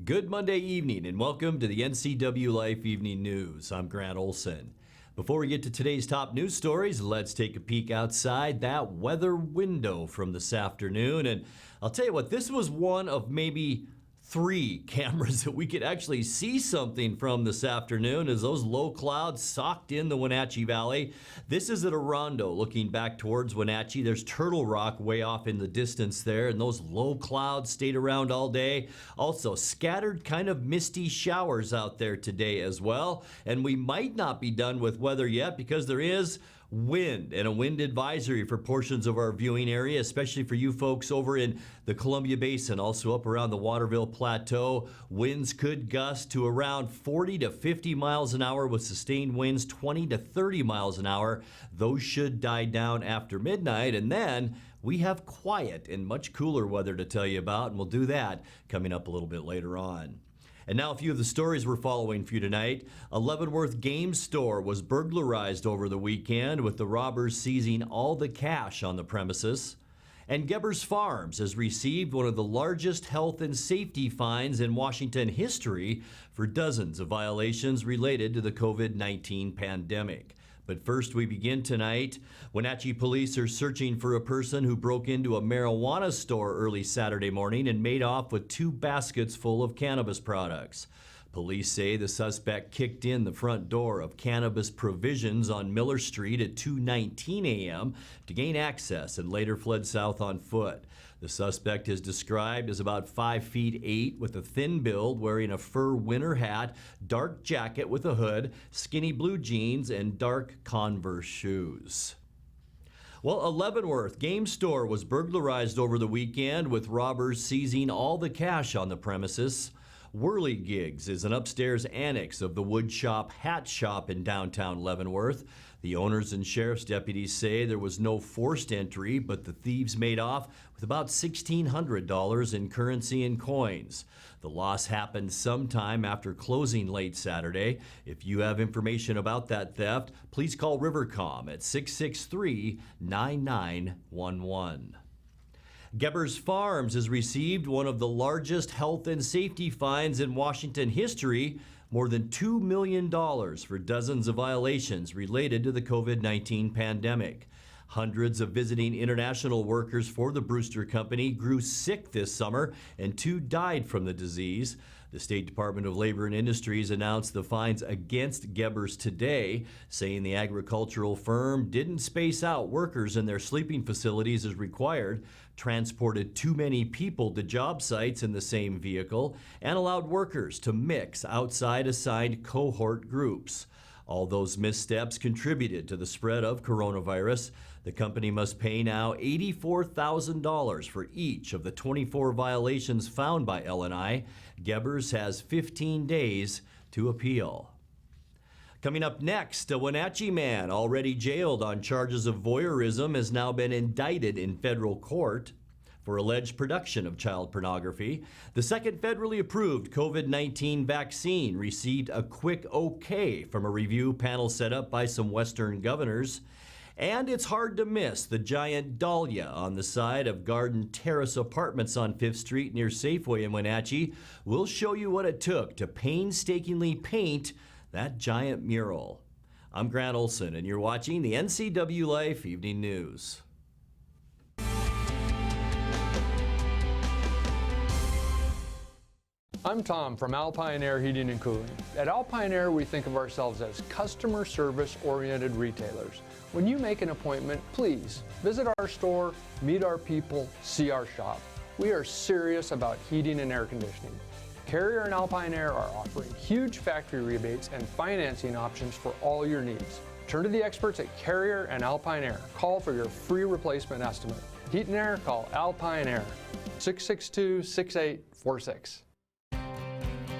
Good Monday evening and welcome to the NCWLIFE Evening News. I'm Grant Olson. Before we get to today's top news stories, let's take a peek outside that weather window from this afternoon. And I'll tell you what, this was one of maybe 3 cameras that we could actually see something from this afternoon as those low clouds socked in the Wenatchee Valley. This is at Orondo looking back towards Wenatchee. There's Turtle Rock way off in the distance there, and those low clouds stayed around all day. Also scattered kind of misty showers out there today as well. And we might not be done with weather yet because there is wind and a wind advisory for portions of our viewing area, especially for you folks over in the Columbia Basin, also up around the Waterville Plateau. Winds could gust to around 40 to 50 miles an hour with sustained winds 20 to 30 miles an hour. Those should die down after midnight, and then we have quiet and much cooler weather to tell you about, and we'll do that coming up a little bit later on. And now a few of the stories we're following for you tonight. A Leavenworth game store was burglarized over the weekend with the robbers seizing all the cash on the premises. And Gebbers Farms has received one of the largest health and safety fines in Washington history for dozens of violations related to the COVID-19 pandemic. But first, we begin tonight. Wenatchee police are searching for a person who broke into a marijuana store early Saturday morning and made off with 2 baskets full of cannabis products. Police say the suspect kicked in the front door of Cannabis Provisions on Miller Street at 2:19 a.m. to gain access and later fled south on foot. The suspect is described as about 5'8" with a thin build, wearing a fur winter hat, dark jacket with a hood, skinny blue jeans, and dark Converse shoes. Well, a Leavenworth game store was burglarized over the weekend with robbers seizing all the cash on the premises. Whirligigs is an upstairs annex of the wood shop Hat Shop in downtown Leavenworth. The owners and sheriff's deputies say there was no forced entry, but the thieves made off with about $1,600 in currency and coins. The loss happened sometime after closing late Saturday. If you have information about that theft, please call Rivercom at 663-9911. Gebbers Farms has received one of the largest health and safety fines in Washington history, more than $2 million for dozens of violations related to the COVID-19 pandemic. Hundreds of visiting international workers for the Brewster Company grew sick this summer, and 2 died from the disease. The State Department of Labor and Industries announced the fines against Gebbers today, saying the agricultural firm didn't space out workers in their sleeping facilities as required, transported too many people to job sites in the same vehicle, and allowed workers to mix outside assigned cohort groups. All those missteps contributed to the spread of coronavirus. The company must pay now $84,000 for each of the 24 violations found by L&I. Gebbers has 15 days to appeal. Coming up next, a Wenatchee man already jailed on charges of voyeurism has now been indicted in federal court for alleged production of child pornography. The second federally approved COVID-19 vaccine received a quick okay from a review panel set up by some Western governors. And it's hard to miss the giant dahlia on the side of Garden Terrace Apartments on 5th Street near Safeway in Wenatchee. We'll show you what it took to painstakingly paint that giant mural. I'm Grant Olson, and you're watching the NCWLIFE Evening News. I'm Tom from Alpine Air Heating and Cooling. At Alpine Air, we think of ourselves as customer service-oriented retailers. When you make an appointment, please visit our store, meet our people, see our shop. We are serious about heating and air conditioning. Carrier and Alpine Air are offering huge factory rebates and financing options for all your needs. Turn to the experts at Carrier and Alpine Air. Call for your free replacement estimate. Heat and air, call Alpine Air, 662-6846.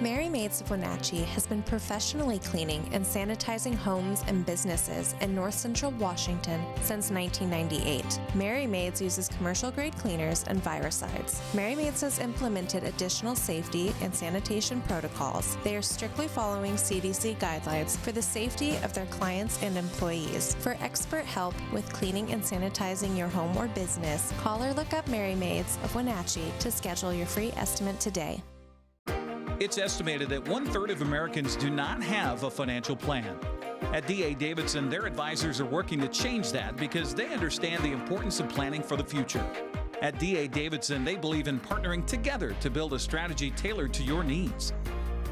Mary Maids of Wenatchee has been professionally cleaning and sanitizing homes and businesses in North Central Washington since 1998. Mary Maids uses commercial-grade cleaners and viricides. Mary Maids has implemented additional safety and sanitation protocols. They are strictly following CDC guidelines for the safety of their clients and employees. For expert help with cleaning and sanitizing your home or business, call or look up Mary Maids of Wenatchee to schedule your free estimate today. It's estimated that 1/3 of Americans do not have a financial plan. At D.A. Davidson, their advisors are working to change that because they understand the importance of planning for the future. At D.A. Davidson, they believe in partnering together to build a strategy tailored to your needs.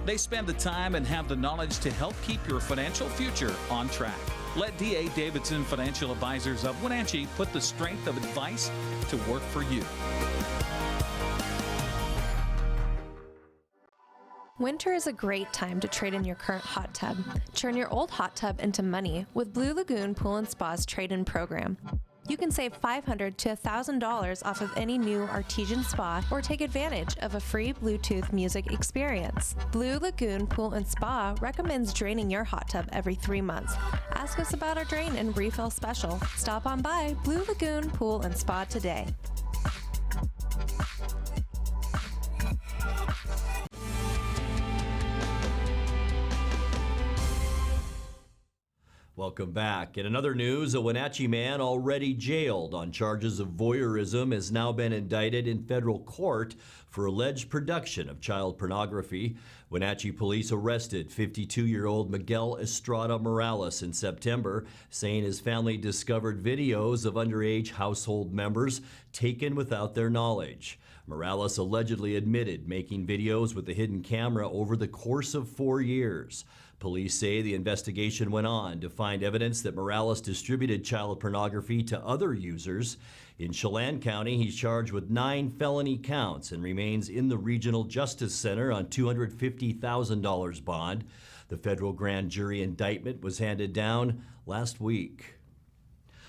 They spend the time and have the knowledge to help keep your financial future on track. Let D.A. Davidson Financial Advisors of Wenatchee put the strength of advice to work for you. Winter is a great time to trade in your current hot tub. Turn your old hot tub into money with Blue Lagoon Pool & Spa's trade-in program. You can save $500 to $1,000 off of any new artesian spa or take advantage of a free Bluetooth music experience. Blue Lagoon Pool & Spa recommends draining your hot tub every 3 months. Ask us about our drain and refill special. Stop on by Blue Lagoon Pool & Spa today. Welcome back. In another news, a Wenatchee man already jailed on charges of voyeurism has now been indicted in federal court for alleged production of child pornography. Wenatchee police arrested 52-year-old Miguel Estrada Morales in September, saying his family discovered videos of underage household members taken without their knowledge. Morales allegedly admitted making videos with a hidden camera over the course of 4 years. Police say the investigation went on to find evidence that Morales distributed child pornography to other users. In Chelan County, he's charged with 9 felony counts and remains in the Regional Justice Center on $250,000 bond. The federal grand jury indictment was handed down last week.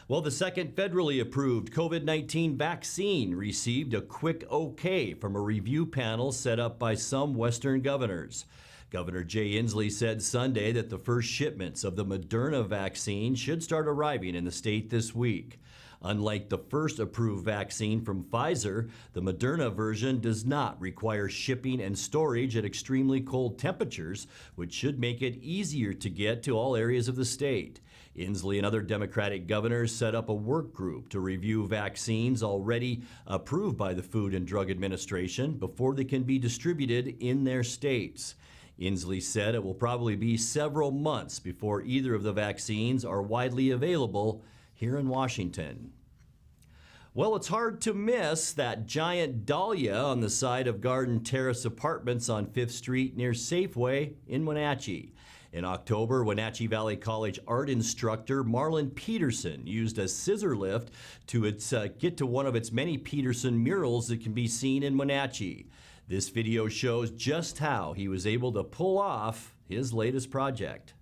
Well, the second federally approved COVID-19 vaccine received a quick okay from a review panel set up by some Western governors. Governor Jay Inslee said Sunday that the first shipments of the Moderna vaccine should start arriving in the state this week. Unlike the first approved vaccine from Pfizer, the Moderna version does not require shipping and storage at extremely cold temperatures, which should make it easier to get to all areas of the state. Inslee and other Democratic governors set up a work group to review vaccines already approved by the Food and Drug Administration before they can be distributed in their states. Inslee said it will probably be several months before either of the vaccines are widely available here in Washington. Well, it's hard to miss that giant dahlia on the side of Garden Terrace Apartments on 5th Street near Safeway in Wenatchee. In October, Wenatchee Valley College art instructor Marlon Peterson used a scissor lift to get to one of its many Peterson murals that can be seen in Wenatchee. This video shows just how he was able to pull off his latest project.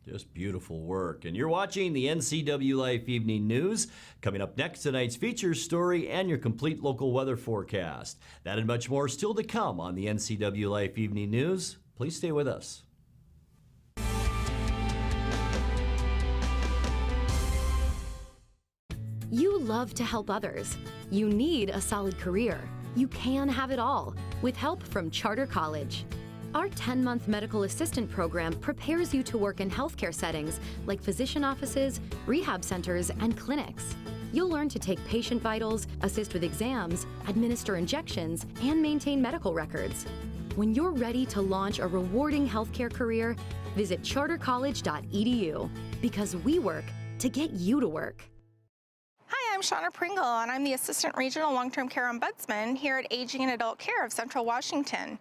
Just beautiful work. And you're watching the NCWLIFE Evening News. Coming up next, tonight's features story and your complete local weather forecast. That and much more still to come on the NCWLIFE Evening News. Please stay with us. You love to help others. You need a solid career. You can have it all with help from Charter College. Our 10-month medical assistant program prepares you to work in healthcare settings like physician offices, rehab centers, and clinics. You'll learn to take patient vitals, assist with exams, administer injections, and maintain medical records. When you're ready to launch a rewarding healthcare career, visit chartercollege.edu, because we work to get you to work. Hi, I'm Shauna Pringle, and I'm the Assistant Regional Long-Term Care Ombudsman here at Aging and Adult Care of Central Washington.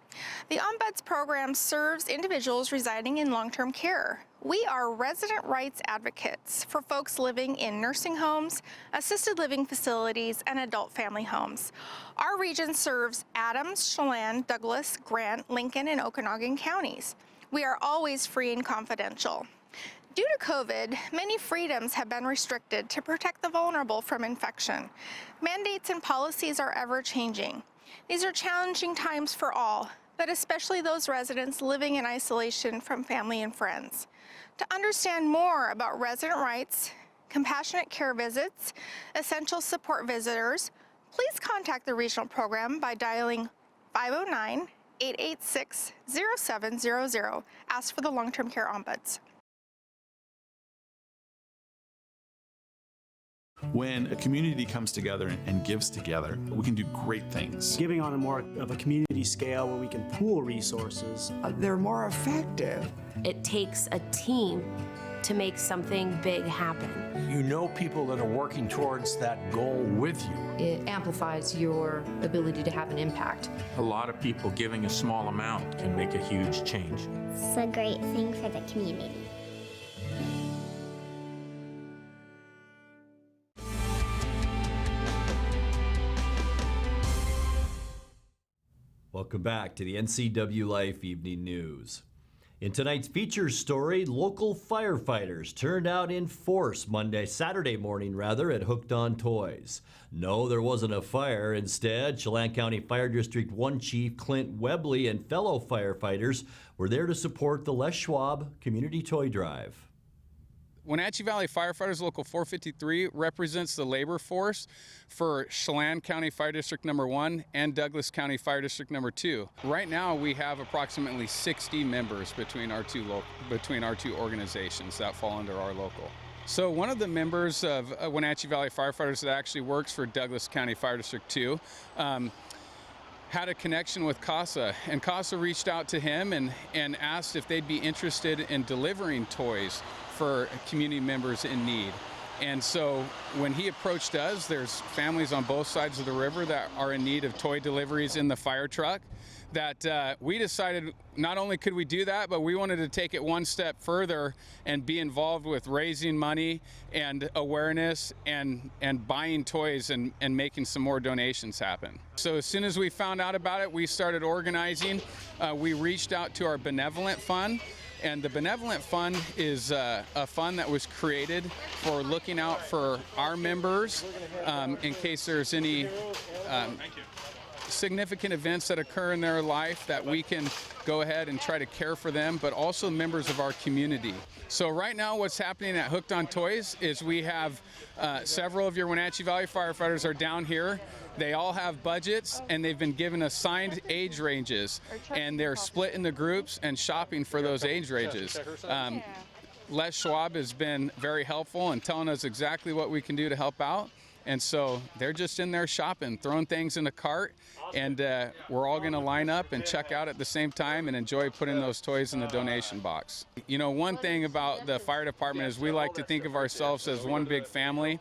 The Ombuds program serves individuals residing in long-term care. We are resident rights advocates for folks living in nursing homes, assisted living facilities, and adult family homes. Our region serves Adams, Chelan, Douglas, Grant, Lincoln, and Okanogan counties. We are always free and confidential. Due to COVID, many freedoms have been restricted to protect the vulnerable from infection. Mandates and policies are ever changing. These are challenging times for all, but especially those residents living in isolation from family and friends. To understand more about resident rights, compassionate care visits, essential support visitors, please contact the regional program by dialing 509-886-0700. Ask for the Long-Term Care Ombuds. When a community comes together and gives together, we can do great things. Giving on a more of a community scale where we can pool resources. They're more effective. It takes a team to make something big happen. You know people that are working towards that goal with you. It amplifies your ability to have an impact. A lot of people giving a small amount can make a huge change. It's a great thing for the community. Welcome back to the NCWLIFE Evening News. In tonight's feature story, local firefighters turned out in force Saturday morning at Hooked on Toys. No, there wasn't a fire. Instead, Chelan County Fire District 1 Chief Clint Webley and fellow firefighters were there to support the Les Schwab Community Toy Drive. Wenatchee Valley Firefighters Local 453 represents the labor force for Chelan County Fire District number 1 and Douglas County Fire District number 2. Right now we have approximately 60 members between our two organizations that fall under our local. So one of the members of Wenatchee Valley Firefighters that actually works for Douglas County Fire District 2 had a connection with CASA, and CASA reached out to him and asked if they'd be interested in delivering toys for community members in need. And so when he approached us, there's families on both sides of the river that are in need of toy deliveries in the fire truck, that we decided not only could we do that, but we wanted to take it one step further and be involved with raising money and awareness and buying toys and making some more donations happen. So as soon as we found out about it, we started organizing. We reached out to our benevolent fund. And the Benevolent Fund is a fund that was created for looking out for our members in case there's any significant events that occur in their life that we can go ahead and try to care for them, but also members of our community. So right now what's happening at Hooked on Toys is we have several of your Wenatchee Valley firefighters are down here. They all have budgets and they've been given assigned age ranges, and they're split into groups and shopping for those age ranges. Les Schwab has been very helpful in telling us exactly what we can do to help out. And so they're just in there shopping, throwing things in a cart, and we're all going to line up and check out at the same time and enjoy putting those toys in the donation box. You know, one thing about the fire department is we like to think of ourselves as one big family.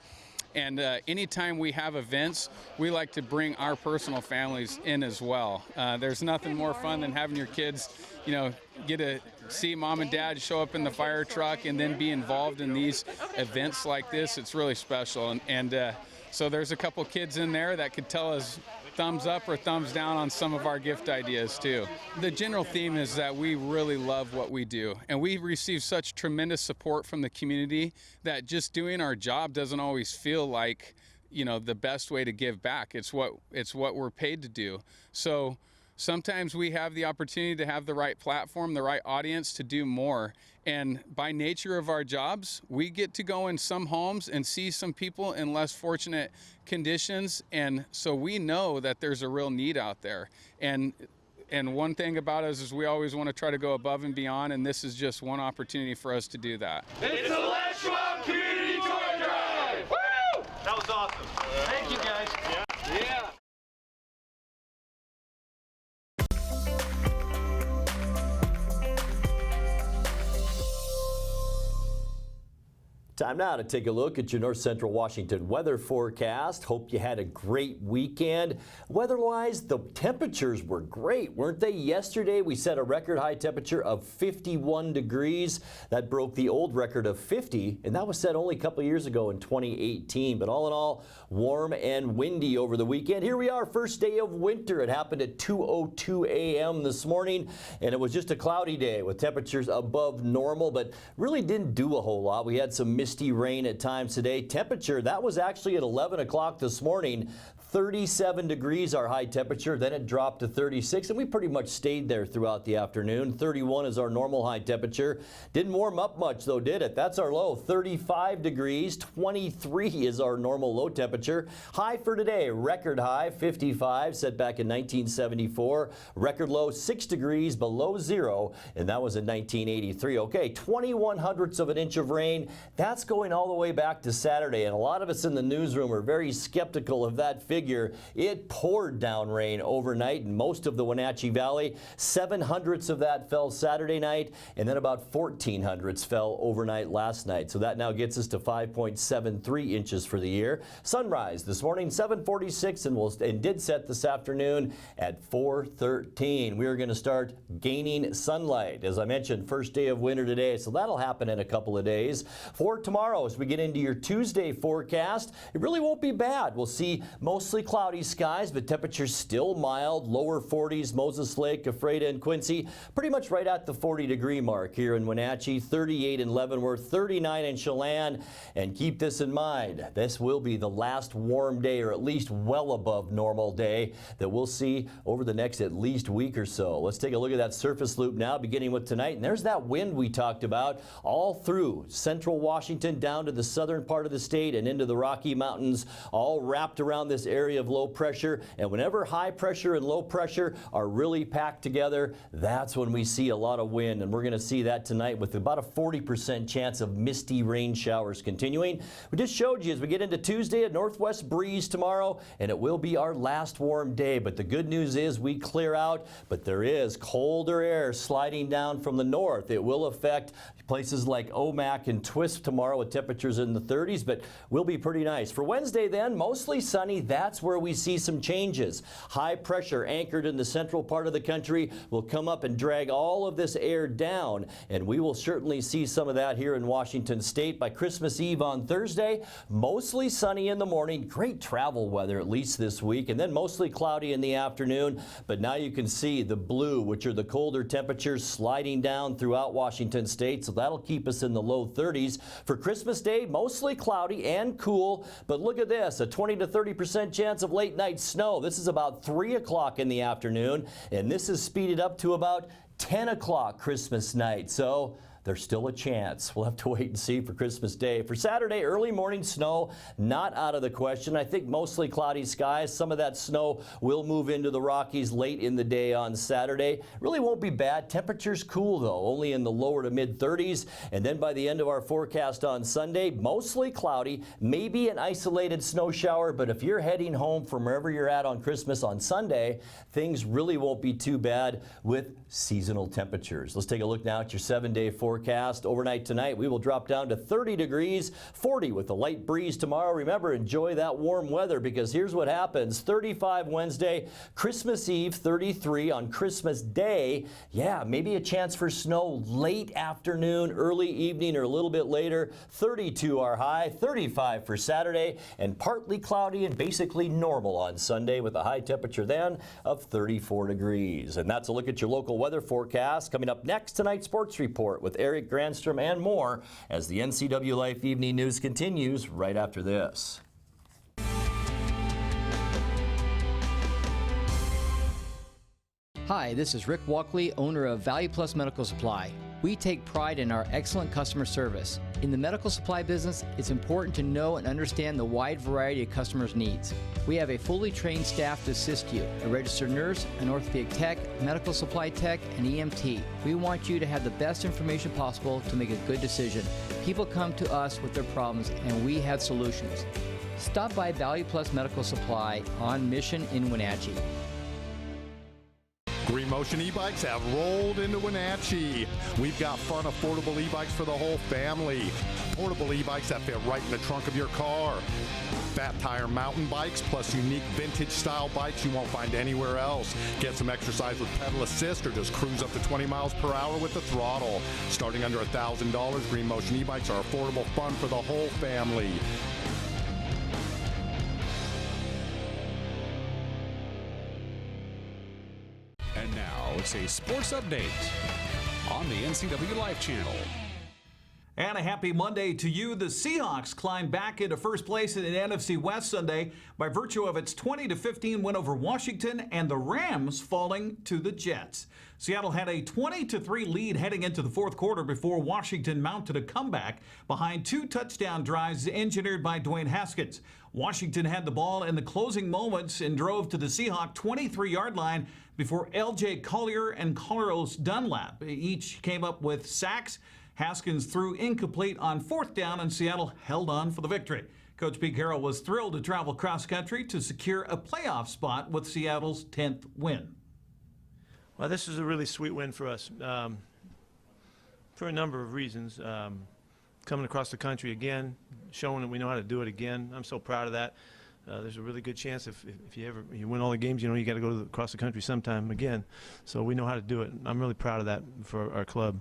And anytime we have events, we like to bring our personal families in as well. There's nothing more fun than having your kids, you know, get to see mom and dad show up in the fire truck and then be involved in these events like this. It's really special. And so there's a couple kids in there that could tell us thumbs up or thumbs down on some of our gift ideas too. The general theme is that we really love what we do, and we receive such tremendous support from the community that just doing our job doesn't always feel like, you know, the best way to give back. It's what we're paid to do. So sometimes we have the opportunity to have the right platform, the right audience to do more. And by nature of our jobs, we get to go in some homes and see some people in less fortunate conditions. And so we know that there's a real need out there. And And one thing about us is we always want to try to go above and beyond, and this is just one opportunity for us to do that. It's the Les Schwab Community Toy Drive! Woo! That was awesome. Thank you, guys. Yeah. Time now to take a look at your North Central Washington weather forecast. Hope you had a great weekend. Weather-wise, the temperatures were great, weren't they? Yesterday, we set a record high temperature of 51 degrees. That broke the old record of 50, and that was set only a couple years ago in 2018. But all in all, warm and windy over the weekend. Here we are, first day of winter. It happened at 2:02 a.m. this morning, and it was just a cloudy day with temperatures above normal, but really didn't do a whole lot. We had some misty rain at times today. Temperature, that was actually at 11 o'clock this morning. 37 degrees our high temperature, then it dropped to 36, and we pretty much stayed there throughout the afternoon. 31 is our normal high temperature. Didn't warm up much though, did it? That's our low, 35 degrees. 23 is our normal low temperature. High for today, record high, 55, set back in 1974. Record low, 6 degrees below zero, and that was in 1983. Okay, 21 hundredths of an inch of rain. That's going all the way back to Saturday, and a lot of us in the newsroom are very skeptical of that figure. It poured down rain overnight in most of the Wenatchee Valley. 7 hundredths of that fell Saturday night, and then about 14 hundredths fell overnight last night. So that now gets us to 5.73 inches for the year. Sunrise this morning, 7:46, and did set this afternoon at 4:13. We are going to start gaining sunlight. As I mentioned, first day of winter today, so that'll happen in a couple of days. For tomorrow, as we get into your Tuesday forecast, it really won't be bad. We'll see mostly cloudy skies, but temperatures still mild, lower 40s, Moses Lake, Ephrata, and Quincy, pretty much right at the 40-degree mark here in Wenatchee, 38 in Leavenworth, 39 in Chelan, and keep this in mind, this will be the last warm day, or at least well above normal day, that we'll see over the next at least week or so. Let's take a look at that surface loop now, beginning with tonight, and there's that wind we talked about all through central Washington down to the southern part of the state and into the Rocky Mountains, all wrapped around this area of low pressure. And whenever high pressure and low pressure are really packed together, that's when we see a lot of wind, and we're going to see that tonight with about a 40% chance of misty rain showers continuing. We just showed you as we get into Tuesday, a northwest breeze tomorrow, and it will be our last warm day. But the good news is we clear out, but there is colder air sliding down from the north. It will affect places like Omak and Twist tomorrow with temperatures in the 30s, but will be pretty nice. For Wednesday then, mostly sunny. That's where we see some changes. High pressure anchored in the central part of the country will come up and drag all of this air down, and we will certainly see some of that here in Washington State by Christmas Eve on Thursday. Mostly sunny in the morning, great travel weather at least this week, and then mostly cloudy in the afternoon. But now you can see the blue, which are the colder temperatures, sliding down throughout Washington State, so that'll keep us in the low 30s. For Christmas Day, mostly cloudy and cool, but look at this, a 20 to 30% chance of late night snow. This is about 3 o'clock in the afternoon, and this is speeded up to about 10 o'clock Christmas night. So there's still a chance. We'll have to wait and see for Christmas Day. For Saturday, early morning snow, not out of the question. I think mostly cloudy skies. Some of that snow will move into the Rockies late in the day on Saturday. Really won't be bad. Temperatures cool, though, only in the lower to mid 30s. And then by the end of our forecast on Sunday, mostly cloudy, maybe an isolated snow shower. But if you're heading home from wherever you're at on Christmas on Sunday, things really won't be too bad with seasonal temperatures. Let's take a look now at your 7-day forecast. Overnight tonight, we will drop down to 30 degrees, 40 with a light breeze tomorrow. Remember, enjoy that warm weather, because here's what happens. 35 Wednesday, Christmas Eve, 33 on Christmas Day. Yeah, maybe a chance for snow late afternoon, early evening, or a little bit later. 32 our high, 35 for Saturday, and partly cloudy and basically normal on Sunday with a high temperature then of 34 degrees. And that's a look at your local weather forecast. Coming up next, tonight's sports report with Eric Granstrom and more as the NCWLIFE Evening News continues right after this. Hi, this is Rick Walkley, owner of Value Plus Medical Supply. We take pride in our excellent customer service. In the medical supply business, it's important to know and understand the wide variety of customers' needs. We have a fully trained staff to assist you, a registered nurse, an orthopedic tech, medical supply tech, and EMT. We want you to have the best information possible to make a good decision. People come to us with their problems, and we have solutions. Stop by Value Plus Medical Supply on Mission in Wenatchee. Green Motion e-bikes have rolled into Wenatchee. We've got fun, affordable e-bikes for the whole family. Portable e-bikes that fit right in the trunk of your car. Fat tire mountain bikes plus unique vintage style bikes you won't find anywhere else. Get some exercise with pedal assist or just cruise up to 20 miles per hour with the throttle. Starting under $1,000, Green Motion e-bikes are affordable fun for the whole family. And now it's a sports update on the NCWLIFE channel. And a happy Monday to you. The Seahawks climbed back into first place in the NFC West Sunday by virtue of its 20-15 win over Washington and the Rams falling to the Jets. Seattle had a 20-3 lead heading into the fourth quarter before Washington mounted a comeback behind 2 touchdown drives engineered by Dwayne Haskins. Washington had the ball in the closing moments and drove to the Seahawks 23-yard line before L.J. Collier and Carlos Dunlap each came up with sacks. Haskins threw incomplete on fourth down, and Seattle held on for the victory. Coach Pete Carroll was thrilled to travel cross-country to secure a playoff spot with Seattle's 10th win. Well, this is a really sweet win for us for a number of reasons. Coming across the country again, showing that we know how to do it again. I'm so proud of that. There's a really good chance if you win all the games, you got to go across the country sometime again. So we know how to do it. I'm really proud of that for our club.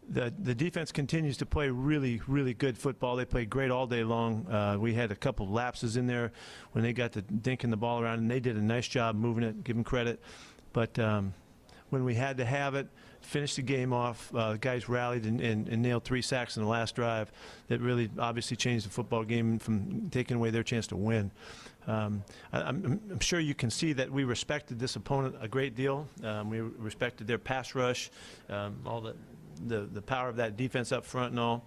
The defense continues to play really, really good football. They played great all day long. We had a couple lapses in there when they got to dinking the ball around, and they did a nice job moving it, give them credit. But when we had to have it, finished the game off, the guys rallied and nailed 3 sacks in the last drive. That really obviously changed the football game from taking away their chance to win. I'm sure you can see that we respected this opponent a great deal. We respected their pass rush, all the power of that defense up front and all.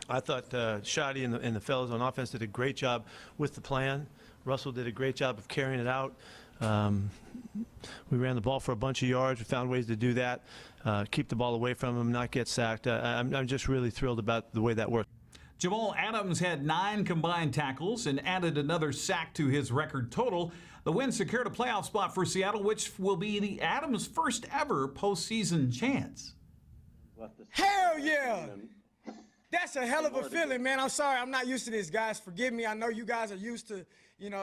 I thought Shadi and the fellows on offense did a great job with the plan. Russell did a great job of carrying it out. We ran the ball for a bunch of yards. We found ways to do that, keep the ball away from them, not get sacked. I'm just really thrilled about the way that worked. Jamal Adams had 9 combined tackles and added another sack to his record total. The win secured a playoff spot for Seattle, which will be the Adams' first ever postseason chance. Hell yeah! That's a hell of a feeling, man. I'm sorry, I'm not used to this, guys. Forgive me. I know you guys are used to,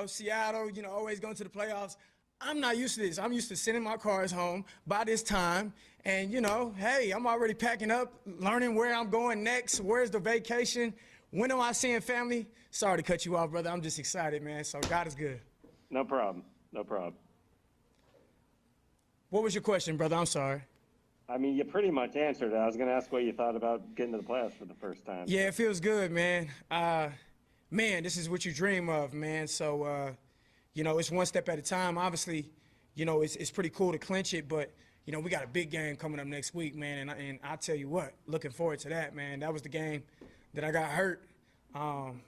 Seattle, always going to the playoffs. I'm not used to this. I'm used to sending my cars home by this time. And, hey, I'm already packing up, learning where I'm going next. Where's the vacation? When am I seeing family? Sorry to cut you off, brother. I'm just excited, man. So God is good. No problem. No problem. What was your question, brother? I'm sorry. I mean, you pretty much answered it. I was going to ask what you thought about getting to the playoffs for the first time. Yeah, it feels good, man. Man, this is what you dream of, man. So, it's one step at a time. Obviously, it's pretty cool to clinch it, but, we got a big game coming up next week, man. And I tell you what, looking forward to that, man. That was the game that I got hurt. I'm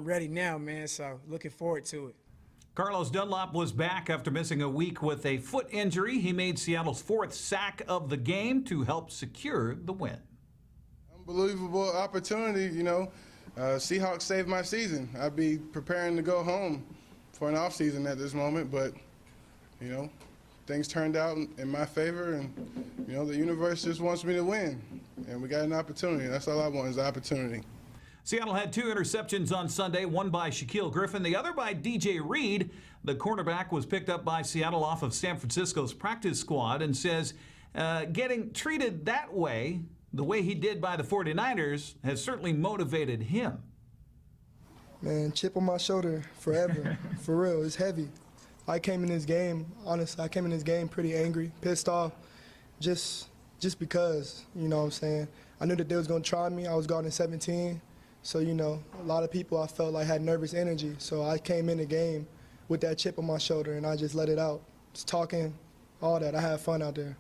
ready now, man, so looking forward to it. Carlos Dunlap was back after missing a week with a foot injury. He made Seattle's 4th sack of the game to help secure the win. Unbelievable opportunity, Seahawks saved my season. I'd be preparing to go home for an off season at this moment, but, things turned out in my favor, and, the universe just wants me to win, and we got an opportunity. That's all I want is an opportunity. Seattle had 2 interceptions on Sunday, one by Shaquille Griffin, the other by DJ Reed. The cornerback was picked up by Seattle off of San Francisco's practice squad and says getting treated that way, the way he did by the 49ers, has certainly motivated him. Man, chip on my shoulder forever. For real, it's heavy. I came in this game, honestly, pretty angry, pissed off, just because, you know what I'm saying? I knew that they was going to try me. I was guarding 17. So, a lot of people I felt like had nervous energy. So I came in the game with that chip on my shoulder, and I just let it out. Just talking, all that. I had fun out there.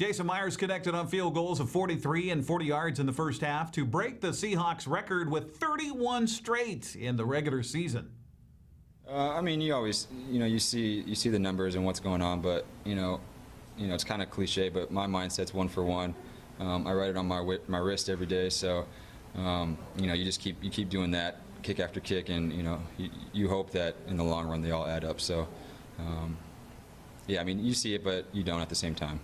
Jason Myers connected on field goals of 43 and 40 yards in the first half to break the Seahawks record with 31 straight in the regular season. I mean, you always, you see the numbers and what's going on, but it's kind of cliche, but my mindset's 1 for 1. I write it on my wrist every day, so you just keep doing that, kick after kick, and you hope that in the long run they all add up. So yeah, I mean, you see it, but you don't at the same time.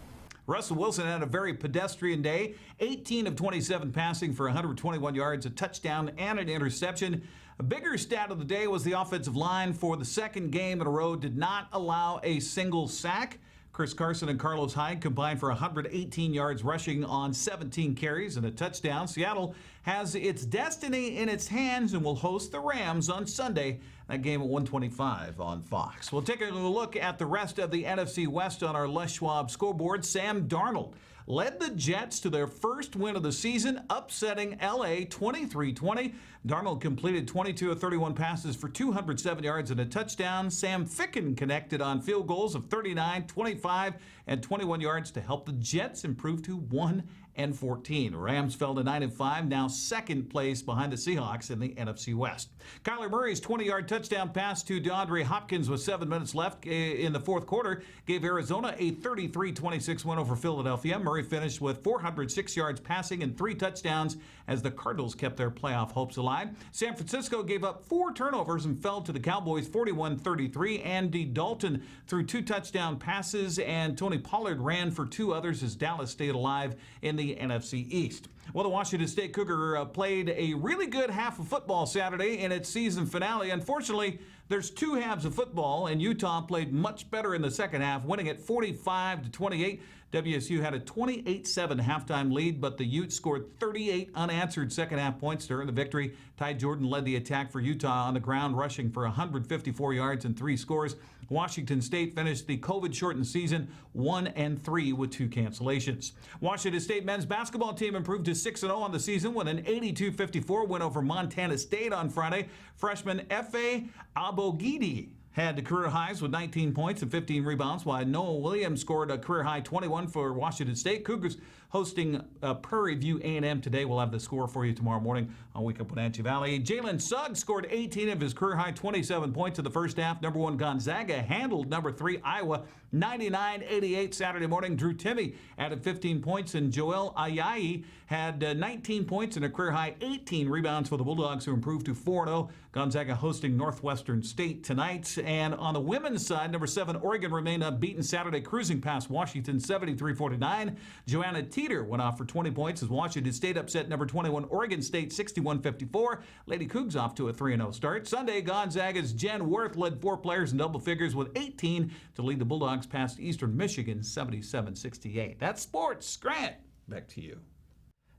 Russell Wilson had a very pedestrian day, 18 of 27 passing for 121 yards, a touchdown, and an interception. A bigger stat of the day was the offensive line for the second game in a row did not allow a single sack. Chris Carson and Carlos Hyde combined for 118 yards rushing on 17 carries and a touchdown. Seattle has its destiny in its hands and will host the Rams on Sunday. That game at 1:25 on Fox. We'll take a look at the rest of the NFC West on our Les Schwab scoreboard. Sam Darnold led the Jets to their first win of the season, upsetting L.A. 23-20. Darnold completed 22 of 31 passes for 207 yards and a touchdown. Sam Ficken connected on field goals of 39, 25, and 21 yards to help the Jets improve to 1-14. Rams fell to 9-5, now second place behind the Seahawks in the NFC West. Kyler Murray's 20-yard touchdown pass to DeAndre Hopkins with 7 minutes left in the fourth quarter gave Arizona a 33-26 win over Philadelphia. Murray finished with 406 yards passing and 3 touchdowns as the Cardinals kept their playoff hopes alive. San Francisco gave up 4 turnovers and fell to the Cowboys 41-33. Andy Dalton threw 2 touchdown passes, and Tony Pollard ran for 2 others as Dallas stayed alive in the NFC East. Well, the Washington State Cougar played a really good half of football Saturday in its season finale. Unfortunately, there's 2 halves of football, and Utah played much better in the second half, winning at 45-28. WSU had a 28-7 halftime lead, but the Utes scored 38 unanswered second-half points during the victory. Ty Jordan led the attack for Utah on the ground, rushing for 154 yards and 3 scores. Washington State finished the COVID-shortened season 1-3 with 2 cancellations. Washington State men's basketball team improved to 6-0 on the season with an 82-54 win over Montana State on Friday. Freshman Efe Abogidi had the career highs with 19 points and 15 rebounds, while Noah Williams scored a career-high 21 for Washington State. Cougars hosting Prairie View A&M today. We'll have the score for you tomorrow morning on Wake Up Wenatchee Valley. Jalen Suggs scored 18 of his career-high 27 points in the first half. Number 1 Gonzaga handled number 3 Iowa 99-88 Saturday morning. Drew Timme added 15 points, and Joel Ayayi had 19 points and a career-high 18 rebounds for the Bulldogs, who improved to 4-0. Gonzaga hosting Northwestern State tonight. And on the women's side, number 7 Oregon remained unbeaten Saturday, cruising past Washington 73-49. Joanna Teeter went off for 20 points as Washington State upset number 21 Oregon State 61-54. Lady Cougs off to a 3-0 start. Sunday, Gonzaga's Jen Worth led 4 players in double figures with 18 to lead the Bulldogs past Eastern Michigan 77-68. That's sports. Grant, back to you.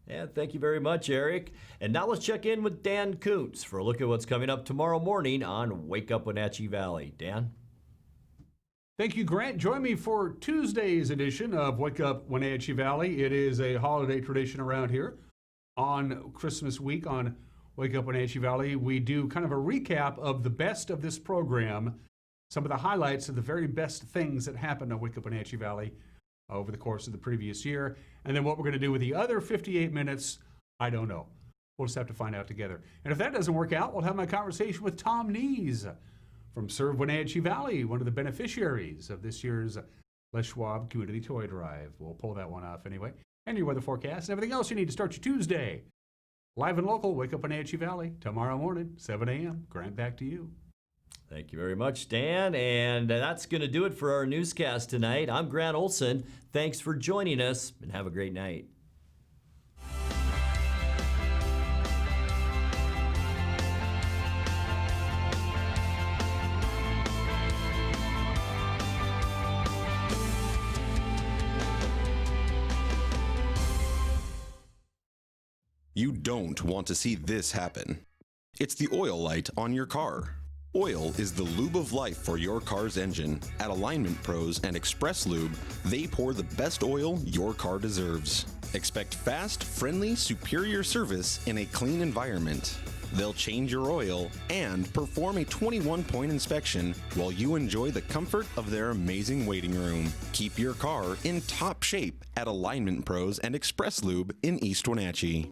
Yeah, thank you very much, Eric. And now let's check in with Dan Kuntz for a look at what's coming up tomorrow morning on Wake Up Wenatchee Valley. Dan? Thank you, Grant. Join me for Tuesday's edition of Wake Up Wenatchee Valley. It is a holiday tradition around here. On Christmas week on Wake Up Wenatchee Valley, we do kind of a recap of the best of this program, some of the highlights of the very best things that happened on Wake Up Wenatchee Valley over the course of the previous year. And then what we're going to do with the other 58 minutes, I don't know. We'll just have to find out together. And if that doesn't work out, we'll have my conversation with Tom Nees from Serve Wenatchee Valley, one of the beneficiaries of this year's Les Schwab Community Toy Drive. We'll pull that one off anyway. And your weather forecast and everything else you need to start your Tuesday. Live and local, Wake Up Wenatchee Valley, tomorrow morning, 7 a.m. Grant, back to you. Thank you very much, Dan. And that's going to do it for our newscast tonight. I'm Grant Olson. Thanks for joining us, and have a great night. You don't want to see this happen. It's the oil light on your car. Oil is the lube of life for your car's engine. At Alignment Pros and Express Lube, they pour the best oil your car deserves. Expect fast, friendly, superior service in a clean environment. They'll change your oil and perform a 21-point inspection while you enjoy the comfort of their amazing waiting room. Keep your car in top shape at Alignment Pros and Express Lube in East Wenatchee.